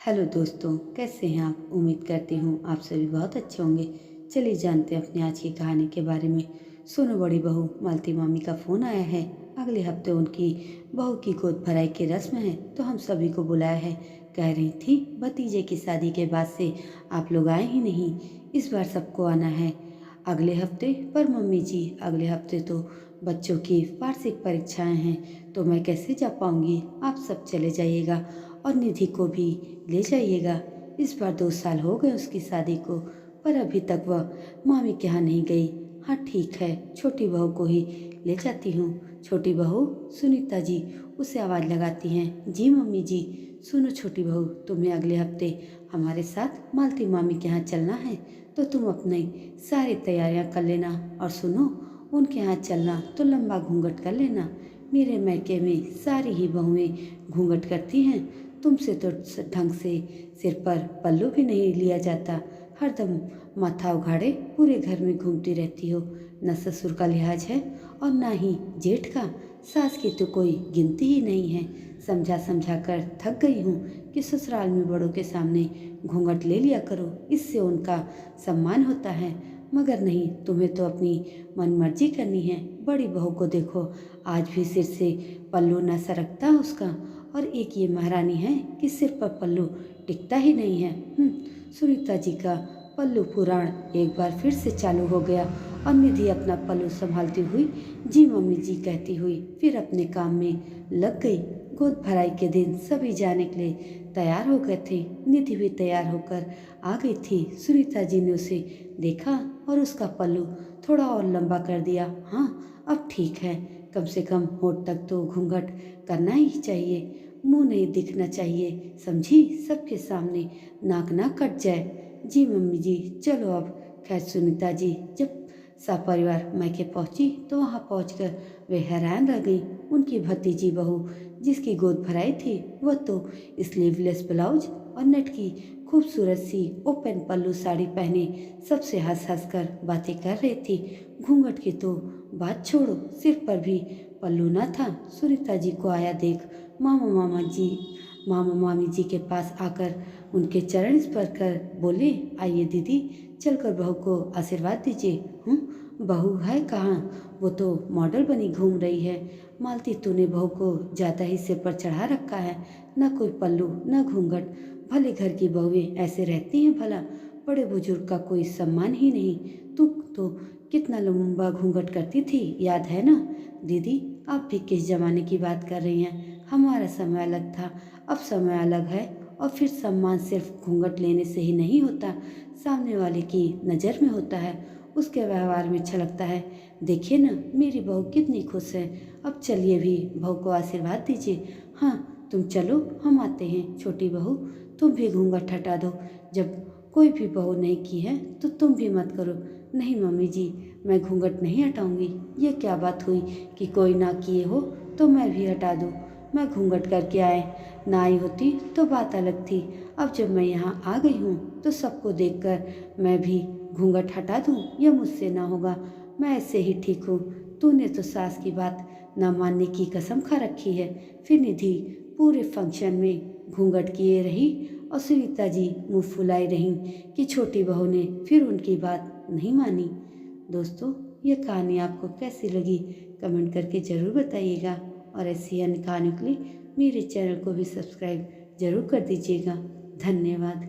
Hello दोस्तों, कैसे हैं आप। उम्मीद करती हूँ आप सभी बहुत अच्छे होंगे। चलिए जानते हैं अपनी आज की कहानी के बारे में। सुनो बड़ी बहू, मालती मामी का फ़ोन आया है। अगले हफ्ते उनकी बहू की गोद भराई की रस्म है, तो हम सभी को बुलाया है। कह रही थी भतीजे की शादी के बाद से आप लोग आए ही नहीं। इस बार सबको आना है अगले हफ्ते। पर मम्मी जी, अगले हफ्ते तो बच्चों की वार्षिक परीक्षाएं हैं, तो मैं कैसे जा पाऊंगी। आप सब चले जाइएगा और निधि को भी ले जाइएगा। इस बार 2 साल हो गए उसकी शादी को, पर अभी तक वह मामी के यहाँ नहीं गई। हाँ ठीक है, छोटी बहू को ही ले जाती हूँ। छोटी बहू, सुनीता जी उसे आवाज़ लगाती हैं। जी मम्मी जी। सुनो छोटी बहू, तुम्हें अगले हफ्ते हमारे साथ मालती मामी के यहाँ चलना है, तो तुम अपनी सारी तैयारियां कर लेना। और सुनो, उनके यहाँ चलना तो लंबा घूंघट कर लेना। मेरे मैके में सारी ही बहुएं घूंघट करती हैं, तुमसे तो ढंग से सिर पर पल्लू भी नहीं लिया जाता। हरदम माथा उघाड़े पूरे घर में घूमती रहती हो। न ससुर का लिहाज है और न ही जेठ का। सास की तो कोई गिनती ही नहीं है। समझा समझा कर थक गई हूँ कि ससुराल में बड़ों के सामने घूंघट ले लिया करो, इससे उनका सम्मान होता है। मगर नहीं, तुम्हें तो अपनी मनमर्जी करनी है। बड़ी बहू को देखो, आज भी सिर से पल्लू न सरकता उसका। और एक ये महारानी है कि सिर पर पल्लू टिकता ही नहीं है। सुनीता जी का पल्लू पुराण एक बार फिर से चालू हो गया और निधि अपना पल्लू संभालती हुई जी मम्मी जी कहती हुई फिर अपने काम में लग गई। गोद भराई के दिन सभी जाने के लिए तैयार हो गए थे। निधि भी तैयार होकर आ गई थी। सुनीता जी ने उसे देखा और उसका पल्लू थोड़ा और लंबा कर दिया। हाँ, अब ठीक है, कम से कम होठ तक तो घूंघट करना ही चाहिए, मुंह नहीं दिखना चाहिए, समझी। सबके सामने नाक ना कट जाए। जी मम्मी जी, चलो अब। खैर सुनीता जी जब सपरिवार मैके पहुंची तो वहां पहुंचकर वे हैरान रह गई। उनकी भतीजी बहू जिसकी गोद भराई थी, वह तो स्लीवलेस ब्लाउज और नेट की खूबसूरत सी ओपन पल्लू साड़ी पहने सबसे हंस हंस कर बातें कर रही थी। घूंघट की तो बात छोड़ो, सिर पर भी पल्लू न था। सुनीता जी को आया देख मामा मामी जी के पास आकर उनके चरण स्पर्श कर बोले, आइए दीदी, चलकर बहू को आशीर्वाद दीजिए। बहू है कहाँ, वो तो मॉडल बनी घूम रही है। मालती, तूने बहू को ज़्यादा ही सिर पर चढ़ा रखा है। न कोई पल्लू न घूंघट, भले घर की बहुएं ऐसे रहती हैं भला। बड़े बुजुर्ग का कोई सम्मान ही नहीं। तू तो कितना लंबा घूंघट करती थी, याद है ना। दीदी, आप भी किस जमाने की बात कर रही हैं। हमारा समय अलग था, अब समय अलग है। और फिर सम्मान सिर्फ घूंघट लेने से ही नहीं होता, सामने वाले की नज़र में होता है, उसके व्यवहार में छलकता है। देखिए ना, मेरी बहू कितनी खुश है। अब चलिए भी बहू को आशीर्वाद दीजिए। हाँ तुम चलो, हम आते हैं। छोटी बहू, तुम भी घूंघट हटा दो। जब कोई भी बहू नहीं की है तो तुम भी मत करो। नहीं मम्मी जी, मैं घूंघट नहीं हटाऊंगी। ये क्या बात हुई कि कोई ना किए हो तो मैं भी हटा दूँ। मैं घूंघट करके ना आई होती तो बात अलग थी। अब जब मैं यहाँ आ गई हूँ तो सबको देखकर मैं भी घूंघट हटा दूँ, यह मुझसे ना होगा। मैं ऐसे ही ठीक हूँ। तूने तो सास की बात न मानने की कसम खा रखी है। फिर निधि पूरे फंक्शन में घूंघट किए रही और सुनीता जी मुँह फुलाए रहीं कि छोटी बहू ने फिर उनकी बात नहीं मानी। दोस्तों, ये कहानी आपको कैसी लगी कमेंट करके ज़रूर बताइएगा। और ऐसी अन्य कहानियों के लिए मेरे चैनल को भी सब्सक्राइब ज़रूर कर दीजिएगा। धन्यवाद।